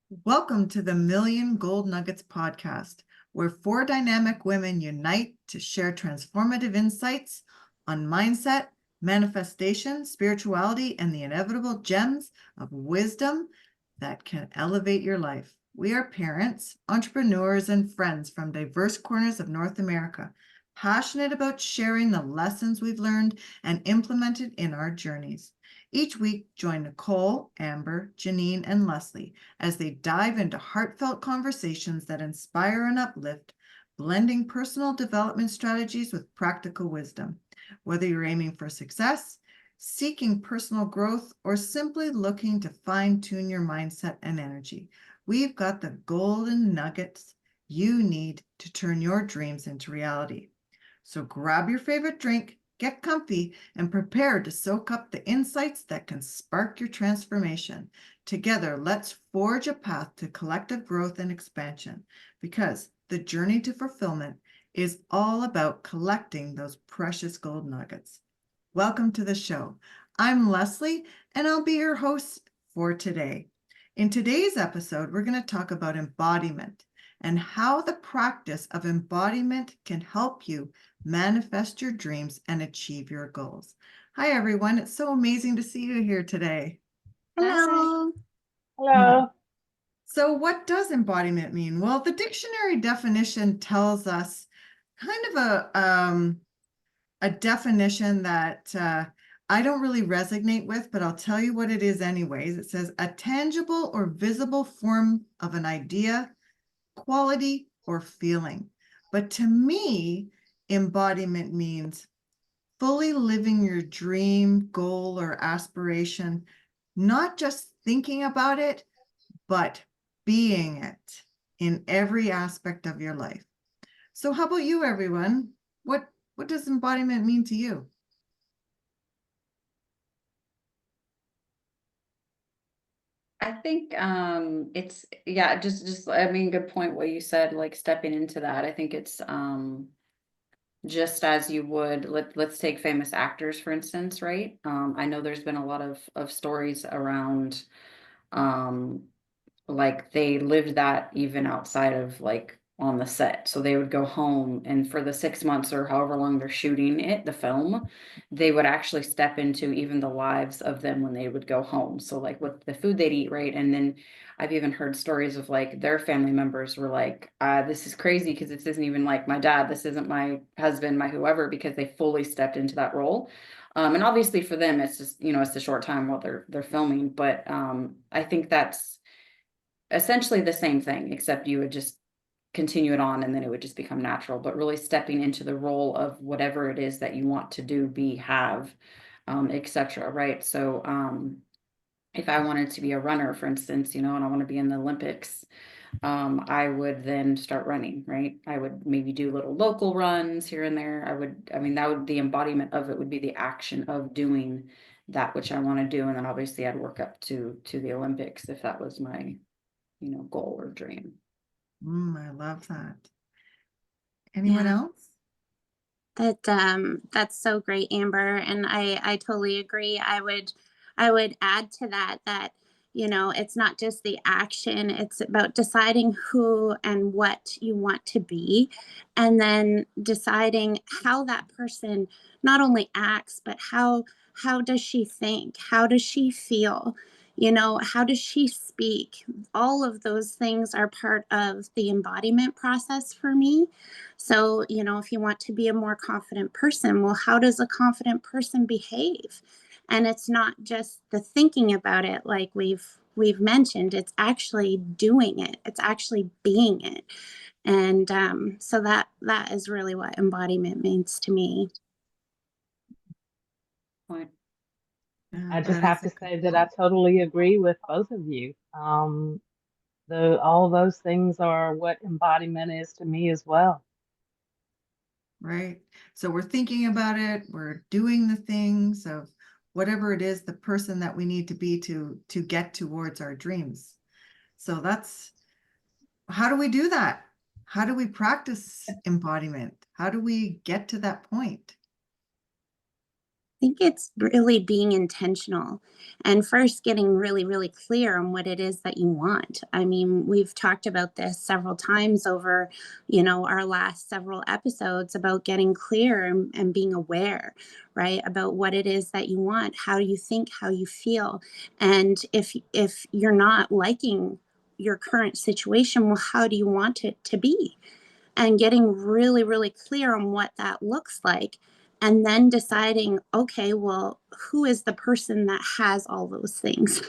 Welcome to the Million Gold Nuggets podcast, where four dynamic women unite to share transformative insights on mindset, manifestation, spirituality, and the inevitable gems of wisdom that can elevate your life. We are parents, entrepreneurs, and friends from diverse corners of North America, passionate about sharing the lessons we've learned and implemented in our journeys. Each week, join Nicole, Amber, Jennine, and Leslie as they dive into heartfelt conversations that inspire and uplift, blending personal development strategies with practical wisdom. Whether you're aiming for success, seeking personal growth, or simply looking to fine-tune your mindset and energy, we've got the golden nuggets you need to turn your dreams into reality. So grab your favorite drink, get comfy, and prepare to soak up the insights that can spark your transformation. Together, let's forge a path to collective growth and expansion, because the journey to fulfillment is all about collecting those precious gold nuggets. Welcome to the show. I'm Leslie, and I'll be your host for today. In today's episode, we're going to talk about embodiment and how the practice of embodiment can help you manifest your dreams and achieve your goals. Hi, everyone. It's so amazing to see you here today. Hello. Hello. So what does embodiment mean? Well, the dictionary definition tells us kind of a definition that I don't really resonate with, but I'll tell you what it is anyways. It says a tangible or visible form of an idea, quality, or feeling. But to me, embodiment means fully living your dream, goal, or aspiration, not just thinking about it, but being it in every aspect of your life. So how about you, everyone? What does embodiment mean to you? I think it's just I mean good point what you said, like stepping into that. I think it's just as you would, let's take famous actors for instance, right? I know there's been a lot of stories around um like they lived that even outside of like on the set. So they would go home and for the 6 months or however long they're shooting it, the film, they would actually step into even the lives of them when they would go home. So like what the food they'd eat, right? And then I've even heard stories of like their family members were like, this is crazy because this isn't even like my dad, this isn't my husband, my whoever, because they fully stepped into that role. And obviously for them, it's just, it's a short time while they're filming. But I think that's essentially the same thing, except you would just continue it on and then it would just become natural, but really stepping into the role of whatever it is that you want to do, be, have, etc. Right. So if I wanted to be a runner, for instance, and I want to be in the Olympics, I would then start running, right? I would maybe do little local runs here and there. That would, the embodiment of it would be the action of doing that which I want to do. And then obviously I'd work up to the Olympics if that was my goal or dream. I love that. Anyone Yeah, else? that's so great, Amber. And I totally agree. I would add to that, it's not just the action, it's about deciding who and what you want to be, and then deciding how that person not only acts, but how does she think? How does she feel? How does she speak? All of those things are part of the embodiment process for me. So, if you want to be a more confident person, well, how does a confident person behave? And it's not just the thinking about it like we've mentioned, it's actually doing it. It's actually being it. And so that is really what embodiment means to me. Point. Yeah, I just that is have a to good say that I point. totally agree with both of you. All those things are what embodiment is to me as well. Right. So we're thinking about it, we're doing the things of whatever it is, the person that we need to be to get towards our dreams. So that's how do we do that? How do we practice embodiment? How do we get to that point? think it's really being intentional and first getting really, really clear on what it is that you want. I mean, we've talked about this several times over, our last several episodes about getting clear and being aware, right? About what it is that you want, how you think, how you feel. And if you're not liking your current situation, well, how do you want it to be? And getting really, really clear on what that looks like. And then deciding, okay, well, who is the person that has all those things?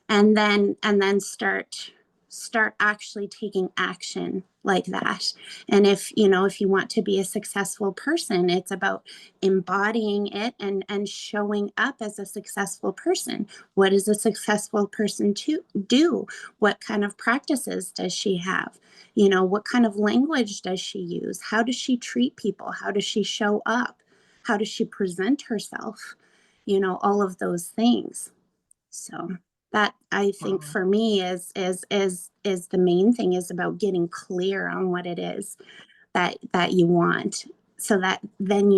And then start actually taking action like that. And if you want to be a successful person, it's about embodying it and showing up as a successful person. What does a successful person to do? What kind of practices does she have? What kind of language does she use? How does she treat people? How does she show up? How does she present herself? All of those things. So that, I think, Wow. for me is the main thing, is about getting clear on what it is that you want, so that then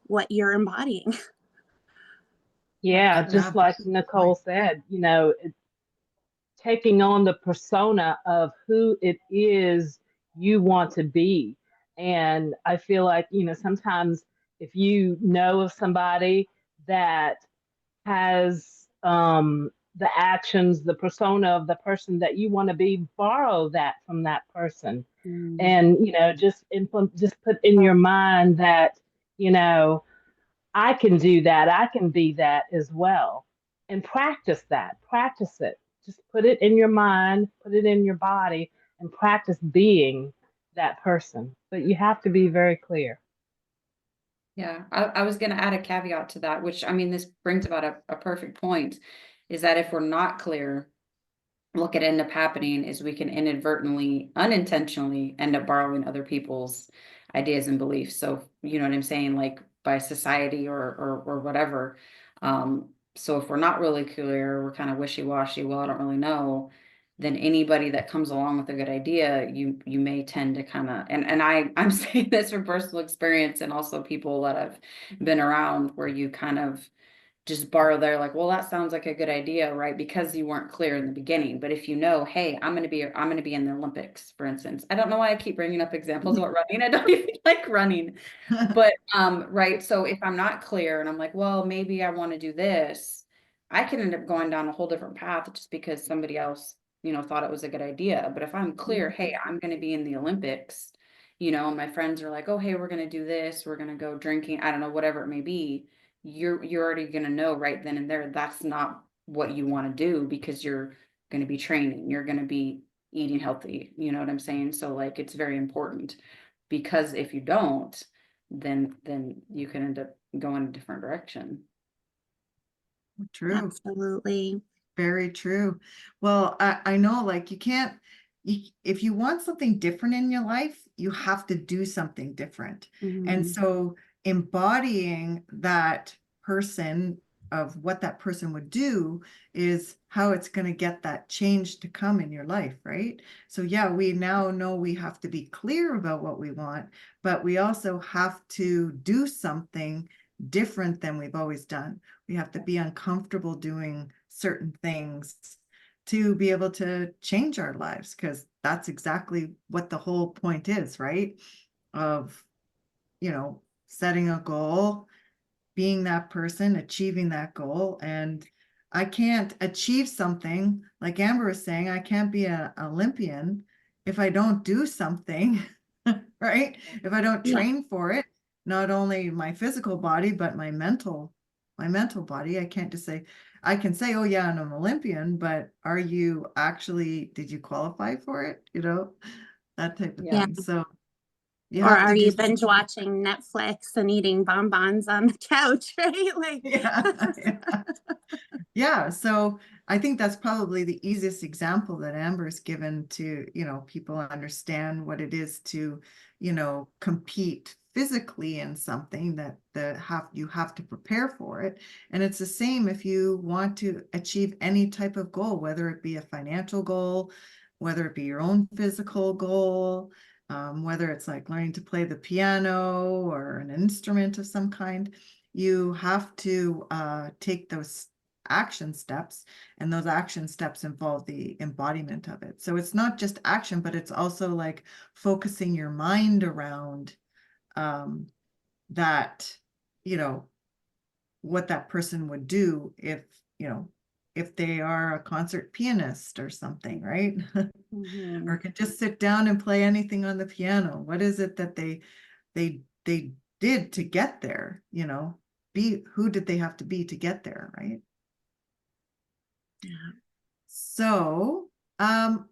what you're embodying. Yeah, Yeah, just like Nicole said, taking on the persona of who it is you want to be. And I feel like, sometimes if you know of somebody that has the actions, the persona of the person that you want to be, borrow that from that person. Mm. And, just put in your mind that, you know, I can do that. I can be that as well. And practice that. Practice it. Just put it in your mind, put it in your body, and practice being that person. But you have to be very clear. Yeah, I was going to add a caveat to that, which I mean, this brings about a perfect point, is that if we're not clear, what could end up happening is we can inadvertently, unintentionally end up borrowing other people's ideas and beliefs. So, you know what I'm saying? Like by society or whatever. So if we're not really clear, we're kind of wishy-washy, well, I don't really know, then anybody that comes along with a good idea, you may tend to kind of, and I'm saying this from personal experience and also people that I've been around, where you kind of just borrow their, like, well, that sounds like a good idea, right? Because you weren't clear in the beginning. But if you know, hey, I'm going to be in the Olympics, for instance. I don't know why I keep bringing up examples about running. I don't even like running. But right. So if I'm not clear and I'm like, well, maybe I want to do this, I can end up going down a whole different path just because somebody else, thought it was a good idea. But if I'm clear, hey, I'm going to be in the Olympics, my friends are like, oh, hey, we're going to do this, we're going to go drinking, I don't know, whatever it may be, you're already going to know right then and there that's not what you want to do, because you're going to be training, you're going to be eating healthy, you know what I'm saying? So like it's very important, because if you don't, then you can end up going a different direction. True. Absolutely. Very true. Well, I know, like, if you want something different in your life, you have to do something different. And so embodying that person, of what that person would do, is how it's going to get that change to come in your life, right? So yeah, we now know we have to be clear about what we want, but we also have to do something different than we've always done. We have to be uncomfortable doing certain things to be able to change our lives, because that's exactly what the whole point is, right? Of, setting a goal, being that person, achieving that goal. And I can't achieve something, like Amber was saying, I can't be an Olympian if I don't do something, right? If I don't Yeah. train for it, not only my physical body, but my mental body. I can't just say, I can say, oh yeah, I'm an Olympian, but did you qualify for it? That type of Yeah. Yeah. thing. So you Or have to are do you binge something. watching Netflix and eating bonbons on the couch, right? Like, Yeah. Yeah, so I think that's probably the easiest example that Amber's given to, people understand what it is to, compete physically in something that you have to prepare for it. And it's the same if you want to achieve any type of goal, whether it be a financial goal, whether it be your own physical goal, whether it's like learning to play the piano or an instrument of some kind. you have to take those action steps, and those action steps involve the embodiment of it. So it's not just action, but it's also like focusing your mind around that, you know, what that person would do if, you know, if they are a concert pianist or something, right? Mhm. Or could just sit down and play anything on the piano. What is it that they did to get there, you know? Who did they have to be to get there, right? Yeah. So,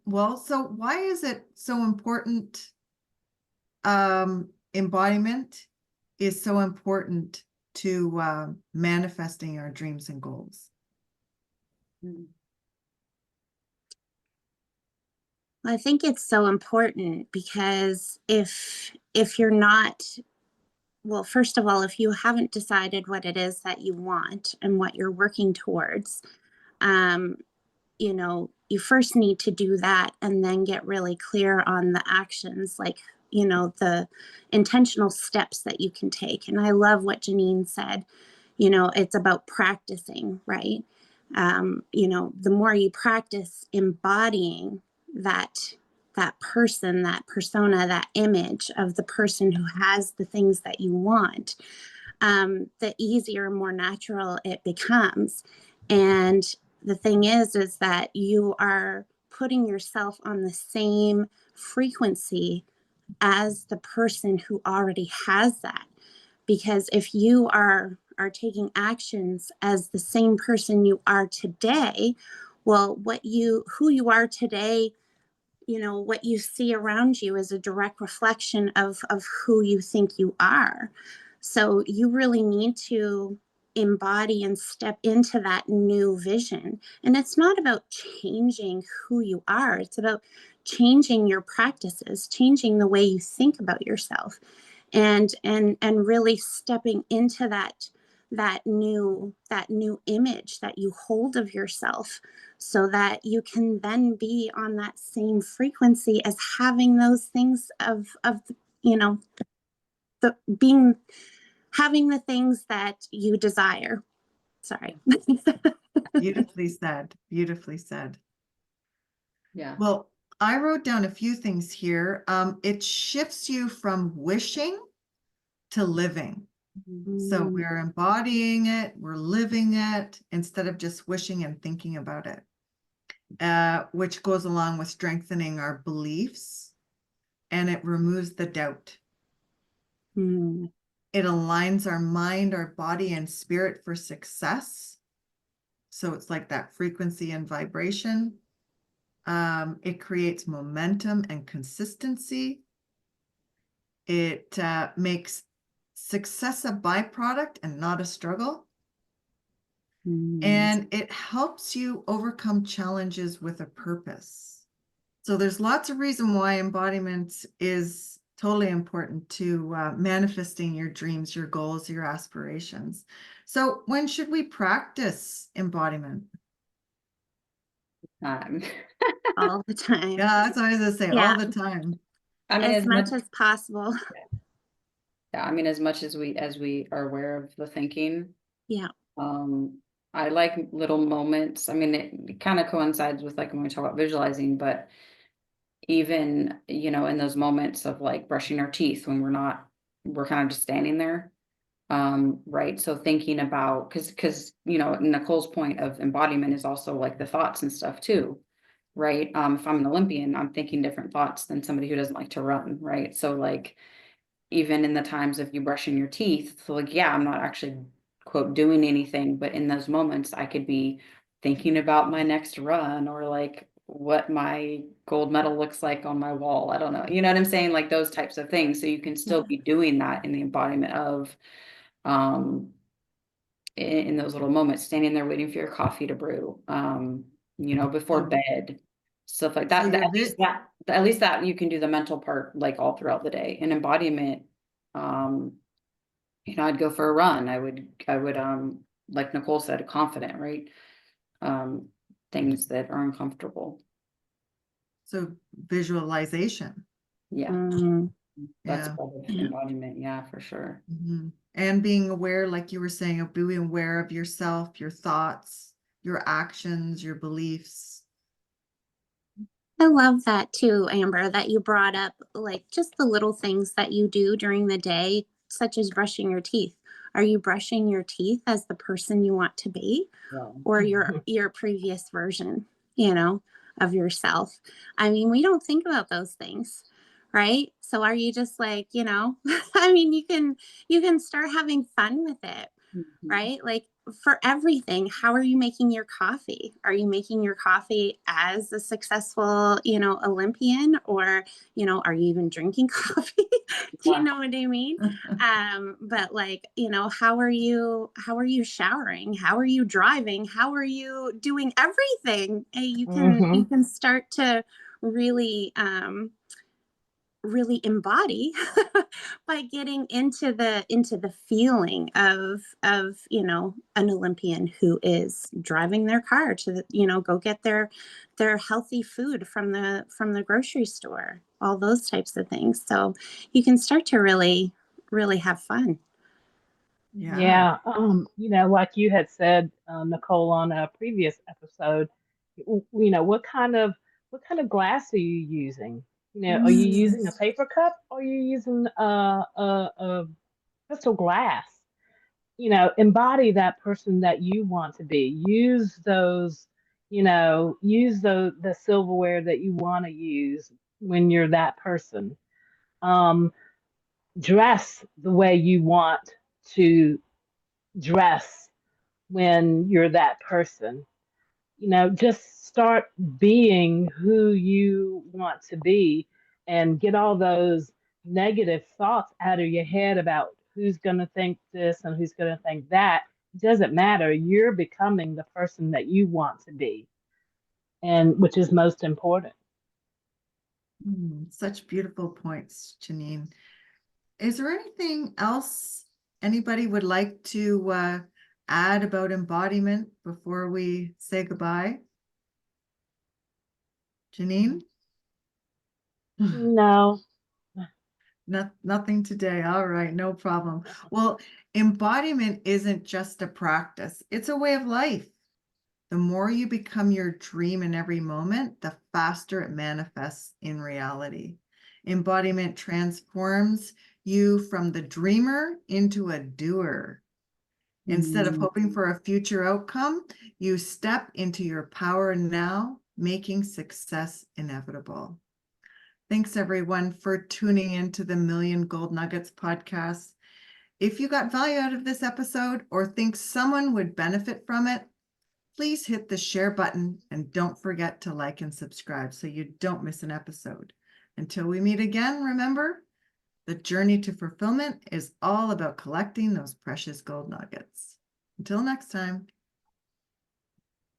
well, so why is it so important? Embodiment is so important to manifesting our dreams and goals. Mm. I think it's so important because if you're not, well, first of all, if you haven't decided what it is that you want and what you're working towards, um, you know, you first need to do that and then get really clear on the actions, like, you know, the intentional steps that you can take. And I love what Jennine said, you know, it's about practicing, right? You know, the more you practice embodying that that person, that persona, that image of the person who has the things that you want, the easier, more natural it becomes. And the thing is that you are putting yourself on the same frequency as the person who already has that. Because if you are taking actions as the same person you are today, well, who you are today, you know, what you see around you is a direct reflection of who you think you are. So you really need to embody and step into that new vision. And it's not about changing who you are, it's about changing your practices, changing the way you think about yourself, and really stepping into that new image that you hold of yourself, so that you can then be on that same frequency as having those things of you know, the being, having the things that you desire. Sorry. Beautifully said. Beautifully said. Yeah. Well, I wrote down a few things here. It shifts you from wishing to living. So Mm. we're embodying it, we're living it instead of just wishing and thinking about it, which goes along with strengthening our beliefs, and it removes the doubt. Mm. It aligns our mind, our body, and spirit for success. So it's like that frequency and vibration. It creates momentum and consistency. It makes success a byproduct and not a struggle. Mm. And it helps you overcome challenges with a purpose. So there's lots of reason why embodiment is totally important to manifesting your dreams, your goals, your aspirations. So when should we practice embodiment? All the time. Yeah, that's what I was gonna say, Yeah. all the time. I mean, As much as possible. yeah, I mean, as much as we are aware of the thinking, Yeah. I like little moments. I mean, it kind of coincides with like when we talk about visualizing, but even, you know, in those moments of like brushing our teeth when we're kind of just standing there. Right. So thinking about, because, you know, Nicole's point of embodiment is also like the thoughts and stuff too. Right. If I'm an Olympian, I'm thinking different thoughts than somebody who doesn't like to run. Right. So like, even in the times of you brushing your teeth, so like, yeah, I'm not actually quote doing anything, but in those moments I could be thinking about my next run, or like what my gold medal looks like on my wall. I don't know, you know what I'm saying, like those types of things. So you can still be doing that in the embodiment of um in those little moments, standing there waiting for your coffee to brew, you know, before So, bed, stuff like so that. your At least that you can do the mental part like all throughout the day. And embodiment, um, you know, I'd go for a run. I would like Nicole said, confident, right? Um, things that are uncomfortable. so visualization. Yeah, Mm. that's Yeah. part of Yeah. embodiment. Yeah, for sure. Mhm. And being aware, like you were saying, of being aware of yourself, your thoughts, your actions, your beliefs. I love that too, Amber, that you brought up like just the little things that you do during the day, such as brushing your teeth. Are you brushing your teeth as the person you want to be, or your previous version, you know, of yourself? I mean, we don't think about those things, right? So are you just like, you know, I mean, you can start having fun with it, right? Like for everything, how are you making your coffee? Are you making your coffee as a successful, you know, Olympian, or, you know, are you even drinking coffee? Do you know what I mean? But like, you know, how are you showering? How are you driving? How are you doing everything? You can start to really really embody by getting into the feeling of, you know, an Olympian who is driving their car to the, you know, go get their healthy food from the grocery store, all those types of things. So you can start to really have fun. Yeah. You know, like you had said, Nicole, on a previous episode, you know, what kind of glass are you using? You know, are you using a paper cup or are you using a crystal glass? You know, embody that person that you want to be. Use those, you know, use the silverware that you want to use when you're that person. Um, Dress the way you want to dress when you're that person. You know, just start being who you want to be and get all those negative thoughts out of your head about who's going to think this and who's going to think that. It doesn't matter. You're becoming the person that you want to be, and which is most important. Such beautiful points, Jennine. Is there anything else anybody would like to add about embodiment before we say goodbye? Jennine? No. Nothing today. All right, no problem. Well, embodiment isn't just a practice, it's a way of life. The more you become your dream in every moment, the faster it manifests in reality. Embodiment transforms you from the dreamer into a doer. Instead of hoping for a future outcome, you step into your power now, making success inevitable. Thanks, everyone, for tuning into the Million Gold Nuggets podcast. If you got value out of this episode or think someone would benefit from it, please hit the share button and don't forget to like and subscribe so you don't miss an episode. Until we meet again, remember, the journey to fulfillment is all about collecting those precious gold nuggets. Until next time.